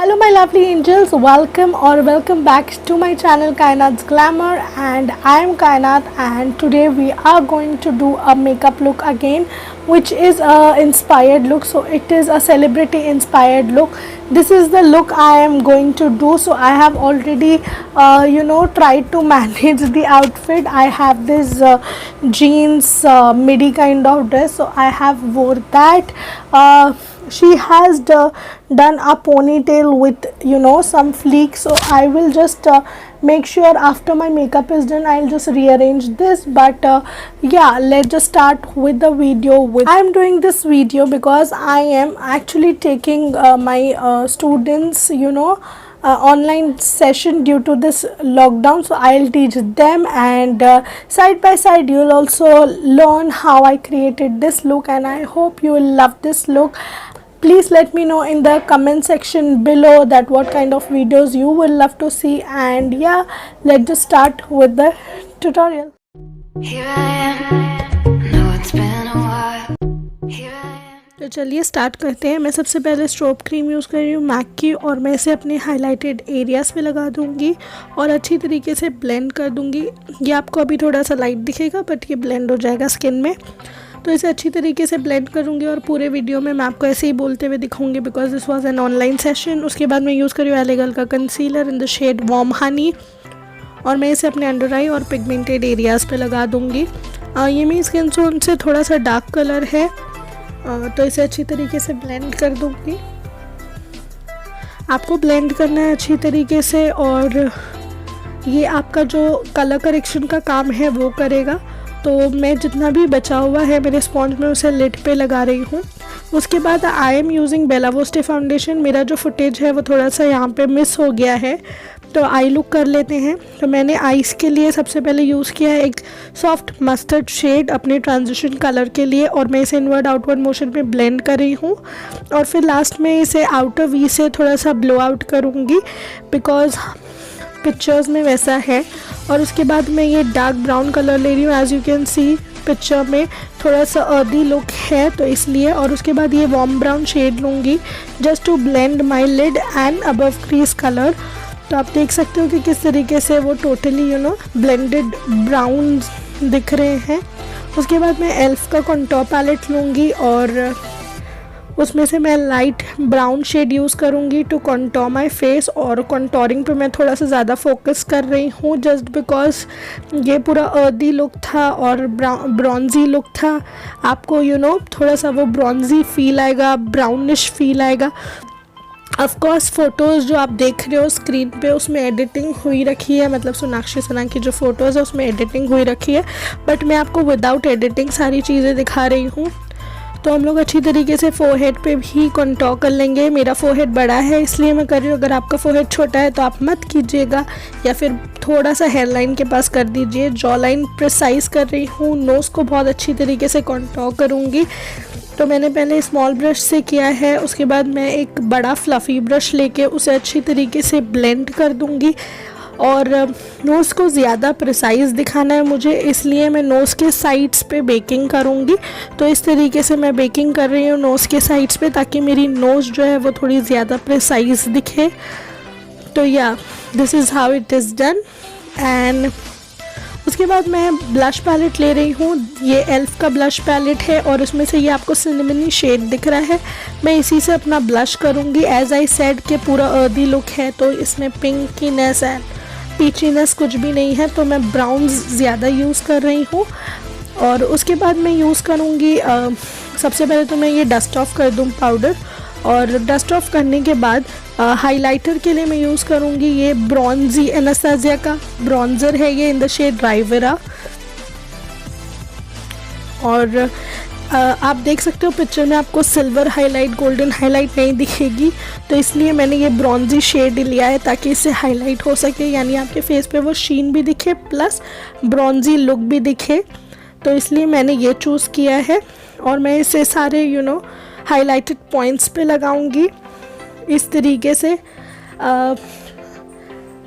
Hello my lovely angels, welcome back to my channel Kainat's Glamour, and I am Kainat, and today we are going to do a makeup look again, which is a inspired look. So it is a celebrity inspired look. This is the look I am going to do. So I have already tried to manage the outfit. I have this jeans midi kind of dress, so I have wore that. She has done a ponytail with some fleek, so I will just make sure after my makeup is done I'll just rearrange this. But yeah, let's just start with the video. I'm doing this video because I am actually taking my students online session due to this lockdown, so I'll teach them, and side by side you'll also learn how I created this look, and I hope you will love this look. Please let me know in the comment section below that what kind of videos you will love to see. And yeah, let's just start with the tutorial. Here I am. No, it's been a while. Here I am. तो चलिए start करते हैं। मैं सबसे पहले strobe cream use कर रही हूँ मैक की, और मैं इसे अपने हाइलाइटेड एरियाज़ पे लगा दूँगी और अच्छी तरीके से ब्लेंड कर दूँगी। ये आपको अभी थोड़ा सा लाइट दिखेगा बट ये ब्लेंड हो जाएगा स्किन में। तो इसे अच्छी तरीके से ब्लेंड करूँगी और पूरे वीडियो में मैं आपको ऐसे ही बोलते हुए दिखाऊंगी because this was an online session. उसके बाद मैं यूज़ कर रही हूँ एलेगल का concealer in the shade warm honey, और मैं इसे अपने अंडर आई और पिगमेंटेड एरियाज़ पे लगा दूँगी। ये मेरी स्किन टोन से थोड़ा सा डार्क कलर है, तो इसे अच्छी तरीके से ब्लेंड कर दूँगी। आपको ब्लेंड करना है अच्छी तरीके से, और ये आपका जो कलर करेक्शन का काम है वो करेगा। तो मैं जितना भी बचा हुआ है मेरे स्पॉन्ज में उसे लिड पे लगा रही हूँ। उसके बाद I am using Bella Voste foundation. मेरा जो फुटेज है वो थोड़ा सा यहाँ पे मिस हो गया है, तो आई लुक कर लेते हैं। तो मैंने आईज के लिए सबसे पहले यूज़ किया है एक सॉफ्ट मस्टर्ड शेड अपने ट्रांजिशन कलर के लिए, और मैं इसे इनवर्ड आउटवर्ड मोशन में ब्लेंड कर रही हूँ। और फिर लास्ट में इसे आउटर वी से थोड़ा सा ब्लो आउट करूँगी बिकॉज पिक्चर्स में वैसा है। और उसके बाद मैं ये डार्क ब्राउन कलर ले रही हूँ, as you can see picture में थोड़ा सा अर्दी लुक है तो इसलिए। और उसके बाद ये वार्म ब्राउन शेड लूँगी just to blend my lid and above crease colour. तो आप देख सकते हो कि किस तरीके से वो टोटली ब्लेंडेड ब्राउन दिख रहे हैं। उसके बाद मैं एल्फ का कॉन्टोर पैलेट लूँगी और उसमें से मैं लाइट ब्राउन शेड यूज़ करूँगी टू कॉन्टोर माई फेस। और कॉन्टोरिंग पे मैं थोड़ा सा ज़्यादा फोकस कर रही हूँ जस्ट बिकॉज ये पूरा अर्दी लुक था और ब्रॉन्जी लुक था। आपको थोड़ा सा वो ब्रॉन्जी फील आएगा, ब्राउनिश फील आएगा। ऑफकोर्स फ़ोटोज़ जो आप देख रहे हो स्क्रीन पे उसमें एडिटिंग हुई रखी है, मतलब सोनाक्षी सिन्हा की जो फ़ोटोज़ है उसमें एडिटिंग हुई रखी है, बट मैं आपको विदाउट एडिटिंग सारी चीज़ें दिखा रही हूँ। तो हम लोग अच्छी तरीके से फोरहेड पे भी कॉन्टोर कर लेंगे। मेरा फोरहेड बड़ा है इसलिए मैं कर रही हूँ, अगर आपका फोरहेड छोटा है तो आप मत कीजिएगा, या फिर थोड़ा सा हेयर लाइन के पास कर दीजिए। जॉ लाइन प्रिसाइज कर रही हूँ, नोज़ को बहुत अच्छी तरीके से कॉन्टोर करूँगी। तो मैंने पहले स्मॉल ब्रश से किया है, उसके बाद मैं एक बड़ा फ्लफ़ी ब्रश लेके उसे अच्छी तरीके से ब्लेंड कर दूँगी। और नोज़ को ज़्यादा प्रिसाइज़ दिखाना है मुझे, इसलिए मैं नोज़ के साइड्स पे बेकिंग करूँगी। तो इस तरीके से मैं बेकिंग कर रही हूँ नोज़ के साइड्स पे, ताकि मेरी नोज़ जो है वो थोड़ी ज़्यादा प्रिसाइज़ दिखे। तो या this is how it is done. And उसके बाद मैं ब्लश पैलेट ले रही हूँ। ये एल्फ का ब्लश पैलेट है और उसमें से ये आपको सिनेमनी शेड दिख रहा है। मैं इसी से अपना ब्लश करूँगी। एज आई सेड कि पूरा अर्दी लुक है तो इसमें पिंकीनेस एंड पीचीनेस कुछ भी नहीं है, तो मैं ब्राउन ज़्यादा यूज़ कर रही हूँ। और उसके बाद मैं यूज़ करूँगी सबसे पहले तो मैं ये डस्ट ऑफ कर दूँ पाउडर, और डस्ट ऑफ करने के बाद हाइलाइटर के लिए मैं यूज़ करूँगी ये ब्रॉन्जी एनास्टेसिया का ब्रॉन्ज़र है, ये इन द शेड राइवेरा। और आप देख सकते हो पिक्चर में आपको सिल्वर हाईलाइट गोल्डन हाईलाइट नहीं दिखेगी, तो इसलिए मैंने ये ब्रॉन्जी शेड लिया है ताकि इससे हाईलाइट हो सके, यानी आपके फेस पे वो शीन भी दिखे प्लस ब्रॉन्जी लुक भी दिखे। तो इसलिए मैंने ये चूज़ किया है, और मैं इसे सारे हाइलाइटेड पॉइंट्स पे लगाऊंगी इस तरीके से।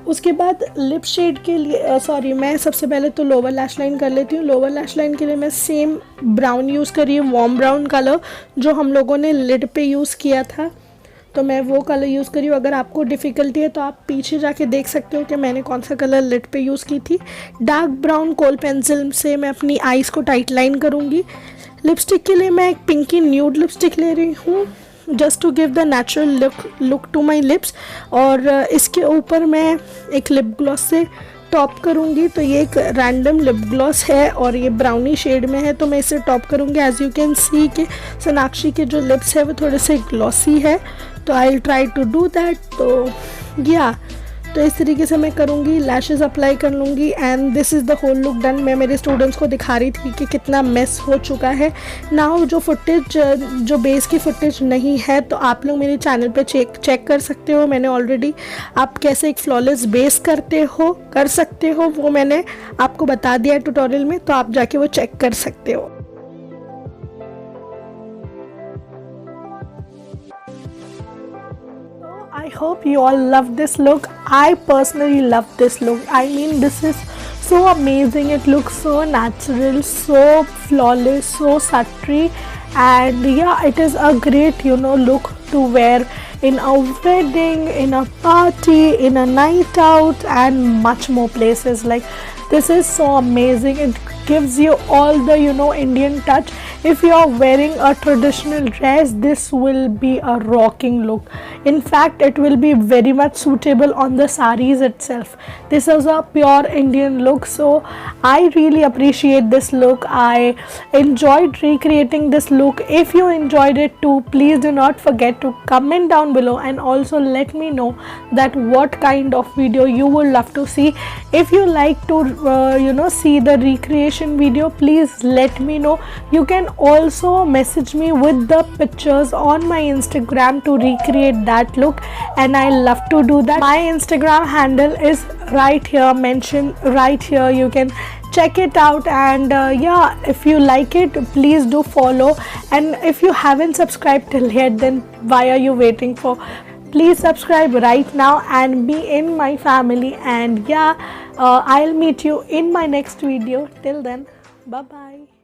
उसके बाद लिप शेड के लिए मैं सबसे पहले तो लोअर लैश लाइन कर लेती हूँ। लोअर लैश लाइन के लिए मैं सेम ब्राउन यूज़ कर रही हूँ, वार्म ब्राउन कलर जो हम लोगों ने लिड पे यूज़ किया था। तो मैं वो कलर यूज़ करी हूँ। अगर आपको डिफ़िकल्टी है तो आप पीछे जाके देख सकते हो कि मैंने कौन सा कलर लिड पे यूज़ की थी। डार्क ब्राउन कोल पेंसिल से मैं अपनी आईज़ को टाइट लाइन करूँगी। लिपस्टिक के लिए मैं एक पिंकी न्यूड लिपस्टिक ले रही हूँ, just to give the natural look to my lips. और इसके ऊपर मैं एक लिप ग्लॉस से टॉप करूँगी। तो ये एक रैंडम लिप ग्लॉस है और ये ब्राउनी शेड में है, तो मैं इसे टॉप करूँगी। एज यू कैन सी कि सोनाक्षी के जो लिप्स है वो थोड़े से ग्लॉसी है, तो I will try to do that. तो या तो इस तरीके से मैं करूँगी, लैशेज़ अप्लाई कर लूँगी and this is the whole look done. मैं मेरे स्टूडेंट्स को दिखा रही थी कि कितना मेस हो चुका है। नाउ जो फुटेज, जो बेस की फुटेज नहीं है, तो आप लोग मेरे चैनल पे चेक कर सकते हो। मैंने ऑलरेडी आप कैसे एक फ्लॉलेस बेस कर सकते हो वो मैंने आपको बता दिया है ट्यूटोरियल में, तो आप जाके वो चेक कर सकते हो। I hope you all love this look. I personally love this look. I mean, this is so amazing. It looks so natural, so flawless, so suttery, and yeah, it is a great, look to wear in a wedding, in a party, in a night out, and much more places. Like, this is so amazing. It gives you all the, Indian touch. If you are wearing a traditional dress, this will be a rocking look. In fact, it will be very much suitable on the sarees itself. This is a pure Indian look, so I really appreciate this look. I enjoyed recreating this look. If you enjoyed it too, please do not forget to comment down below and also let me know that what kind of video you would love to see. If you like to see the recreation video, please let me know. You can also message me with the pictures on my Instagram to recreate that look, and I love to do that. My Instagram handle is right here, mentioned right here. You can check it out, and yeah, if you like it, please do follow. And if you haven't subscribed till yet, then why are you waiting for? Please subscribe right now and be in my family. And yeah, I'll meet you in my next video. Till then, bye bye.